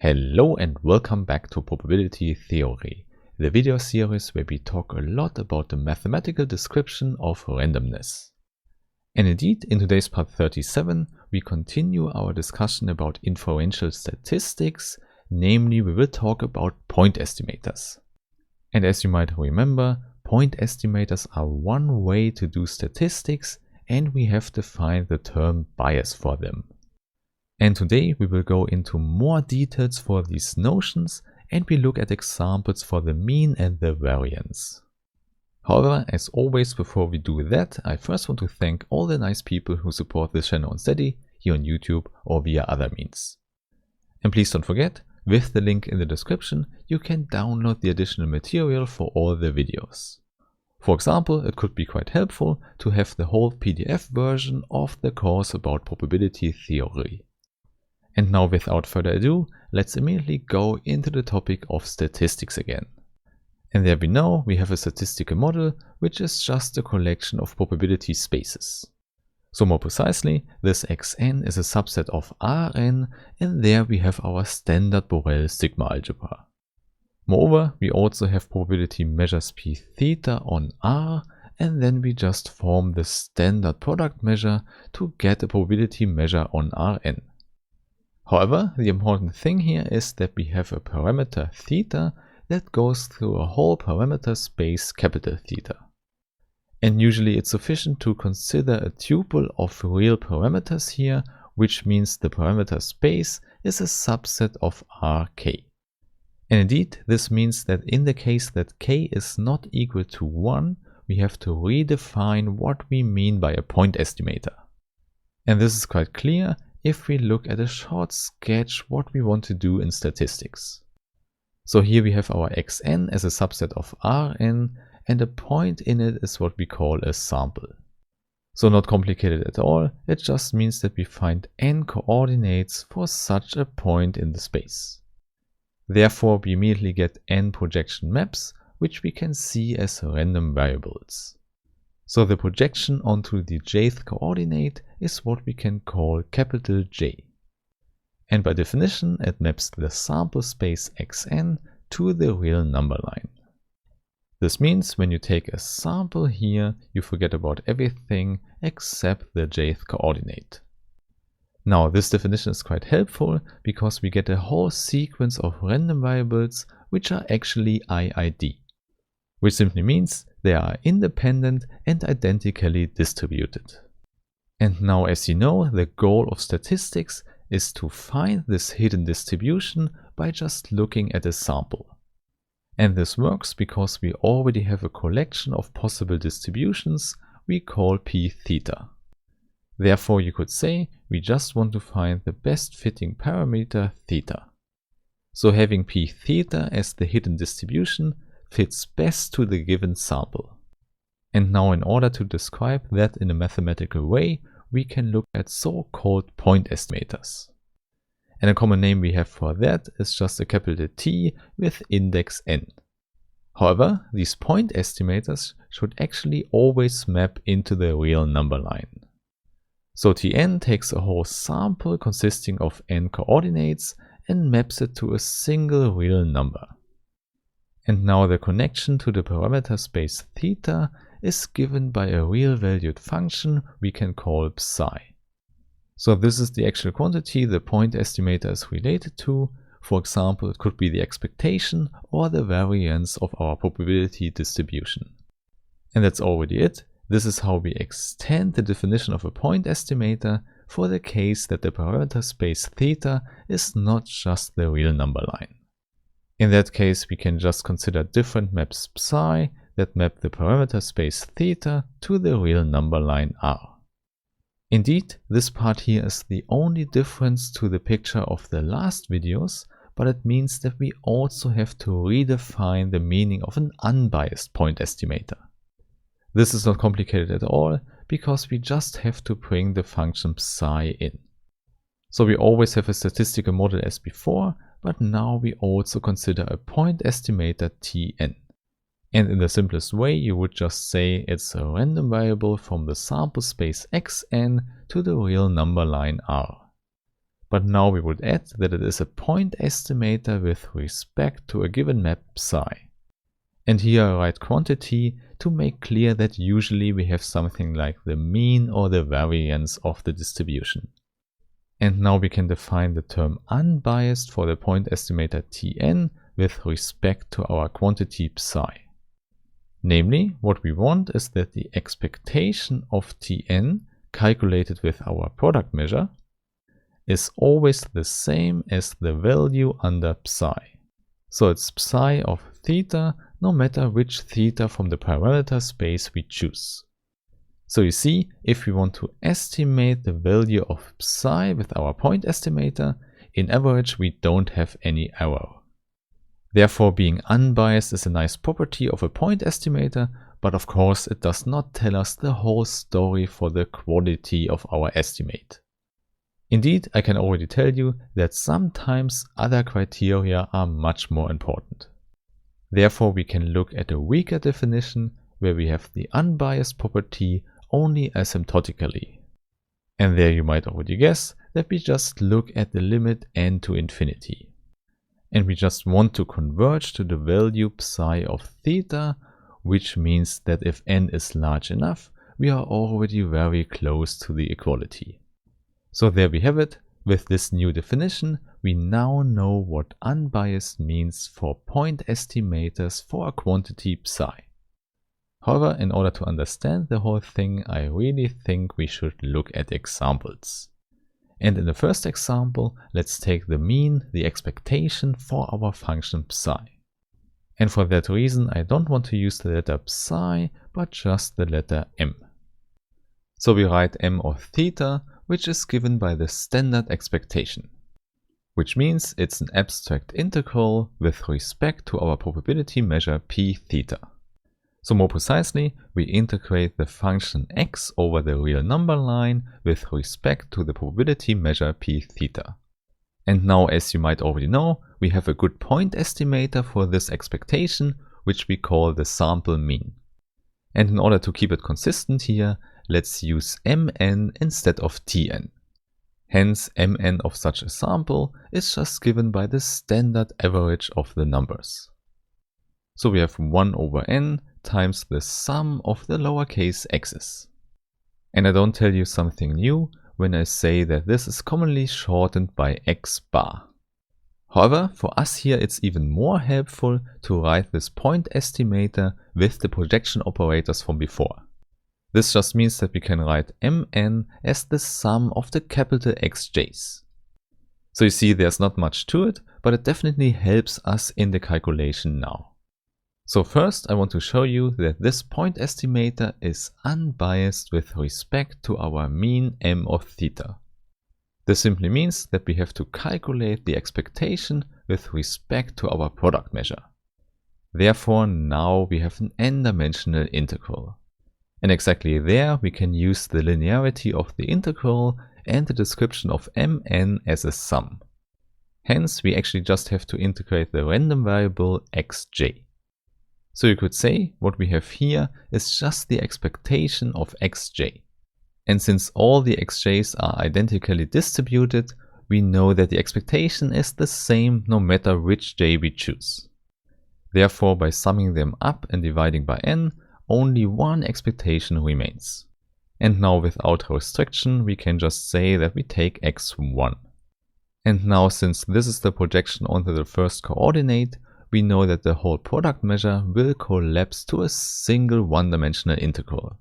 Hello and welcome back to Probability Theory, the video series where we talk a lot about the mathematical description of randomness. And indeed, in today's part 37, we continue our discussion about inferential statistics, namely we will talk about point estimators. And as you might remember, point estimators are one way to do statistics, and we have defined the term bias for them. And today we will go into more details for these notions and we look at examples for the mean and the variance. However, as always, before we do that, I first want to thank all the nice people who support this channel on Steady, here on YouTube or via other means. And please don't forget, with the link in the description, you can download the additional material for all the videos. For example, it could be quite helpful to have the whole PDF version of the course about probability theory. And now without further ado, let's immediately go into the topic of statistics again. And there we know we have a statistical model, which is just a collection of probability spaces. So more precisely, this Xn is a subset of Rn, and there we have our standard Borel sigma algebra. Moreover, we also have probability measures p theta on R, and then we just form the standard product measure to get a probability measure on Rn. However, the important thing here is that we have a parameter theta that goes through a whole parameter space capital theta. And usually it's sufficient to consider a tuple of real parameters here, which means the parameter space is a subset of Rk. And indeed, this means that in the case that k is not equal to 1, we have to redefine what we mean by a point estimator. And this is quite clear if we look at a short sketch what we want to do in statistics. So here we have our Xn as a subset of Rn, and a point in it is what we call a sample. So not complicated at all, it just means that we find n coordinates for such a point in the space. Therefore we immediately get n projection maps, which we can see as random variables. So the projection onto the jth coordinate is what we can call capital J. And by definition, it maps the sample space Xn to the real number line. This means when you take a sample here, you forget about everything except the jth coordinate. Now this definition is quite helpful because we get a whole sequence of random variables which are actually IID, which simply means they are independent and identically distributed. And now, as you know, the goal of statistics is to find this hidden distribution by just looking at a sample. And this works because we already have a collection of possible distributions we call p theta. Therefore, you could say we just want to find the best fitting parameter theta. So having p theta as the hidden distribution fits best to the given sample. And now in order to describe that in a mathematical way, we can look at so-called point estimators. And a common name we have for that is just a capital T with index n. However, these point estimators should actually always map into the real number line. So Tn takes a whole sample consisting of n coordinates and maps it to a single real number. And now the connection to the parameter space theta is given by a real valued function we can call psi. So this is the actual quantity the point estimator is related to. For example, it could be the expectation or the variance of our probability distribution. And that's already it. This is how we extend the definition of a point estimator for the case that the parameter space theta is not just the real number line. In that case, we can just consider different maps psi that map the parameter space theta to the real number line R. Indeed, this part here is the only difference to the picture of the last videos, but it means that we also have to redefine the meaning of an unbiased point estimator. This is not complicated at all, because we just have to bring the function psi in. So we always have a statistical model as before, but now we also consider a point estimator Tn. And in the simplest way, you would just say it's a random variable from the sample space Xn to the real number line R. but now we would add that it is a point estimator with respect to a given map psi. And here I write quantity to make clear that usually we have something like the mean or the variance of the distribution. And now we can define the term unbiased for the point estimator Tn with respect to our quantity psi. Namely, what we want is that the expectation of Tn calculated with our product measure is always the same as the value under psi. So it's psi of theta no matter which theta from the parameter space we choose. So you see, if we want to estimate the value of psi with our point estimator, in average we don't have any error. Therefore, being unbiased is a nice property of a point estimator, but of course it does not tell us the whole story for the quality of our estimate. Indeed, I can already tell you that sometimes other criteria are much more important. Therefore, we can look at a weaker definition where we have the unbiased property only asymptotically. And there you might already guess that we just look at the limit n to infinity. And we just want to converge to the value psi of theta, which means that if n is large enough, we are already very close to the equality. So there we have it. With this new definition, we now know what unbiased means for point estimators for a quantity psi. However, in order to understand the whole thing, I really think we should look at examples. And in the first example, let's take the mean, the expectation for our function psi. And for that reason, I don't want to use the letter psi, but just the letter m. So we write m of theta, which is given by the standard expectation, which means it's an abstract integral with respect to our probability measure p theta. So more precisely, we integrate the function x over the real number line with respect to the probability measure p theta. And now, as you might already know, we have a good point estimator for this expectation, which we call the sample mean. And in order to keep it consistent here, let's use mn instead of tn. Hence, mn of such a sample is just given by the standard average of the numbers. So we have 1 over n times the sum of the lowercase x's. And I don't tell you something new when I say that this is commonly shortened by x bar. However, for us here it's even more helpful to write this point estimator with the projection operators from before. This just means that we can write mn as the sum of the capital Xj's. So you see, there's not much to it, but it definitely helps us in the calculation now. So first I want to show you that this point estimator is unbiased with respect to our mean m of theta. This simply means that we have to calculate the expectation with respect to our product measure. Therefore now we have an n-dimensional integral. And exactly there we can use the linearity of the integral and the description of mn as a sum. Hence we actually just have to integrate the random variable xj. So you could say what we have here is just the expectation of xj. And since all the xj's are identically distributed, we know that the expectation is the same no matter which j we choose. Therefore, by summing them up and dividing by n, only one expectation remains. And now without restriction, we can just say that we take x1. And now, since this is the projection onto the first coordinate, we know that the whole product measure will collapse to a single one-dimensional integral.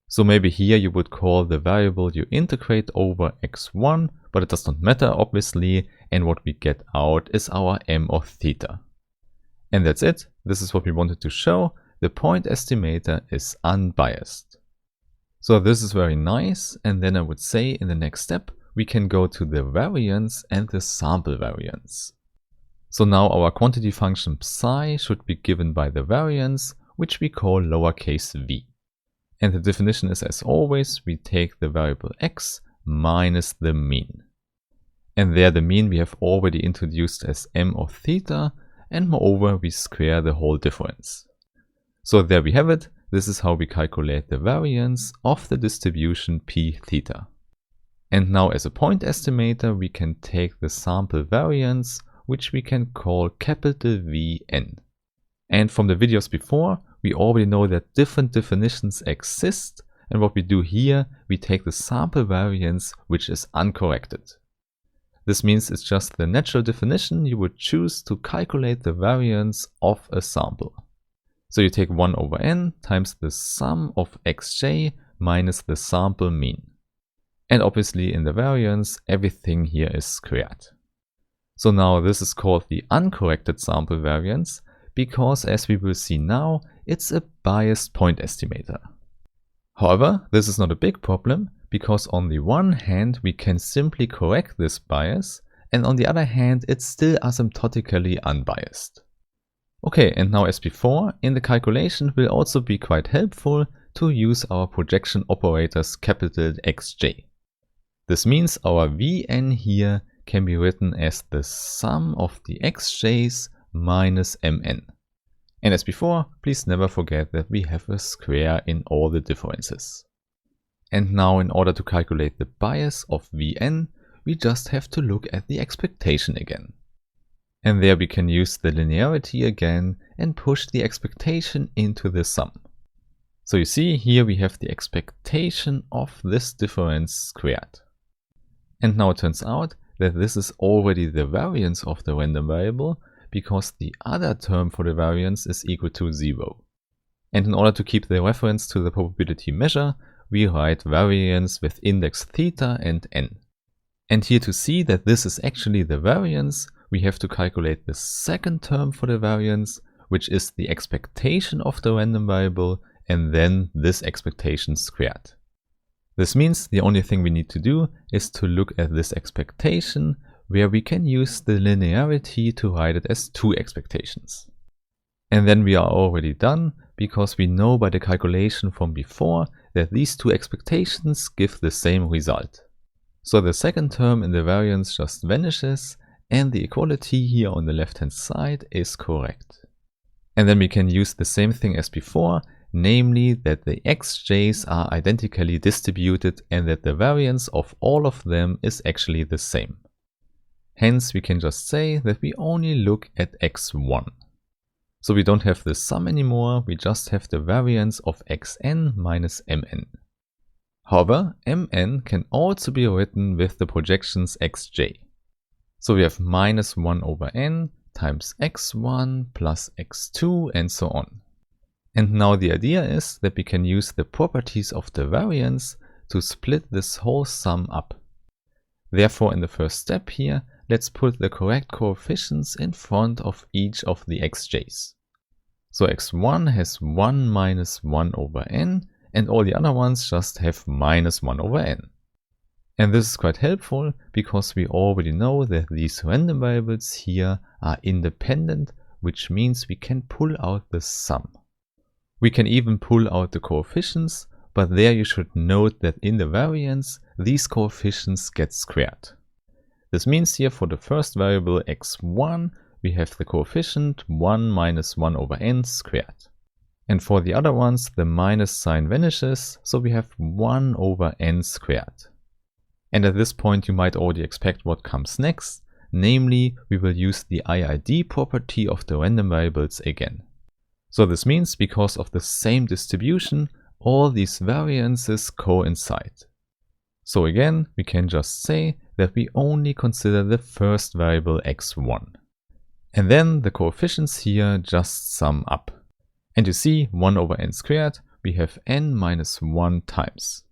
So maybe here you would call the variable you integrate over x1, but it does not matter obviously, and what we get out is our m of theta. And that's it. This is what we wanted to show. The point estimator is unbiased. So this is very nice, and then I would say in the next step we can go to the variance and the sample variance. So now our quantity function psi should be given by the variance, which we call lowercase v. And the definition is, as always, we take the variable x minus the mean. And there the mean we have already introduced as m of theta, and moreover we square the whole difference. So there we have it. This is how we calculate the variance of the distribution p theta. And now as a point estimator, we can take the sample variance, which we can call capital Vn. And from the videos before, we already know that different definitions exist. And what we do here, we take the sample variance, which is uncorrected. This means it's just the natural definition you would choose to calculate the variance of a sample. So you take 1 over n times the sum of xj minus the sample mean. And obviously in the variance, everything here is squared. So now this is called the uncorrected sample variance because, as we will see now, it's a biased point estimator. However, this is not a big problem because on the one hand we can simply correct this bias, and on the other hand it's still asymptotically unbiased. Okay, and now as before, in the calculation it will also be quite helpful to use our projection operators capital Xj. This means our Vn here can be written as the sum of the xj's minus mn. And as before, please never forget that we have a square in all the differences. And now in order to calculate the bias of Vn, we just have to look at the expectation again. And there we can use the linearity again and push the expectation into the sum. So you see here we have the expectation of this difference squared. And now it turns out that this is already the variance of the random variable because the other term for the variance is equal to 0. And in order to keep the reference to the probability measure, we write variance with index theta and n. And here to see that this is actually the variance, we have to calculate the second term for the variance, which is the expectation of the random variable, and then this expectation squared. This means the only thing we need to do is to look at this expectation, where we can use the linearity to write it as 2 expectations. And then we are already done, because we know by the calculation from before that these 2 expectations give the same result. So the second term in the variance just vanishes, and the equality here on the left hand side is correct. And then we can use the same thing as before, namely that the xj's are identically distributed and that the variance of all of them is actually the same. Hence we can just say that we only look at x1. So we don't have the sum anymore, we just have the variance of xn minus mn. However, mn can also be written with the projections xj. So we have minus 1 over n times x1 plus x2 and so on. And now the idea is that we can use the properties of the variance to split this whole sum up. Therefore, in the first step here, let's put the correct coefficients in front of each of the xj's. So x1 has 1 minus 1 over n, and all the other ones just have minus 1 over n. And this is quite helpful because we already know that these random variables here are independent, which means we can pull out the sum. We can even pull out the coefficients, but there you should note that in the variance, these coefficients get squared. This means here for the first variable x1, we have the coefficient 1 minus 1 over n squared. And for the other ones, the minus sign vanishes, so we have 1 over n squared. And at this point you might already expect what comes next, namely we will use the IID property of the random variables again. So this means because of the same distribution, all these variances coincide. So again, we can just say that we only consider the first variable x1. And then the coefficients here just sum up. And you see 1 over n squared, we have n minus 1 times.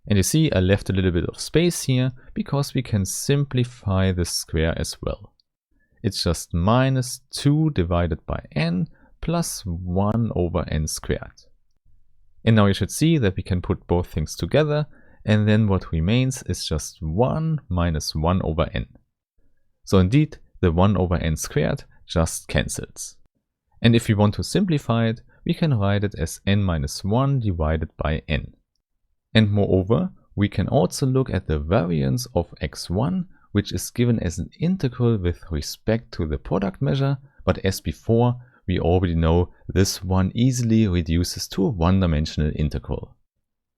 And you see I left a little bit of space here because we can simplify the square as well. It's just minus 2 divided by n plus 1 over n squared. And now you should see that we can put both things together, and then what remains is just 1 minus 1 over n. So indeed, the 1 over n squared just cancels. And if we want to simplify it, we can write it as n minus 1 divided by n. And moreover, we can also look at the variance of x1, which is given as an integral with respect to the product measure, but as before, we already know this one easily reduces to a one-dimensional integral.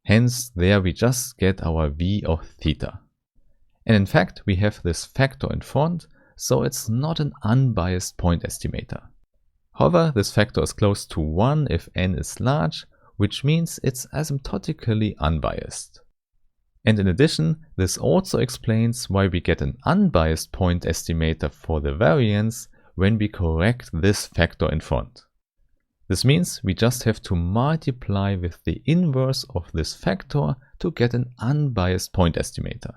Hence, there we just get our v of theta. And in fact, we have this factor in front, so it's not an unbiased point estimator. However, this factor is close to 1 if n is large, which means it's asymptotically unbiased. And in addition, this also explains why we get an unbiased point estimator for the variance when we correct this factor in front. This means we just have to multiply with the inverse of this factor to get an unbiased point estimator.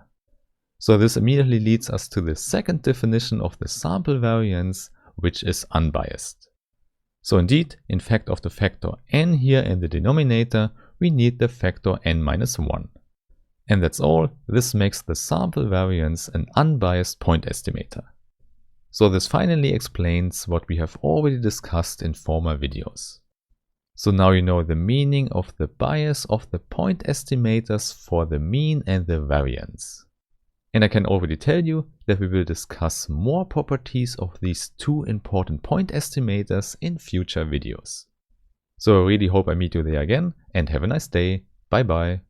So this immediately leads us to the second definition of the sample variance, which is unbiased. So indeed, in fact of the factor n here in the denominator, we need the factor n minus 1. And that's all. This makes the sample variance an unbiased point estimator. So this finally explains what we have already discussed in former videos. So now you know the meaning of the bias of the point estimators for the mean and the variance. And I can already tell you that we will discuss more properties of these two important point estimators in future videos. So I really hope I meet you there again and have a nice day. Bye bye.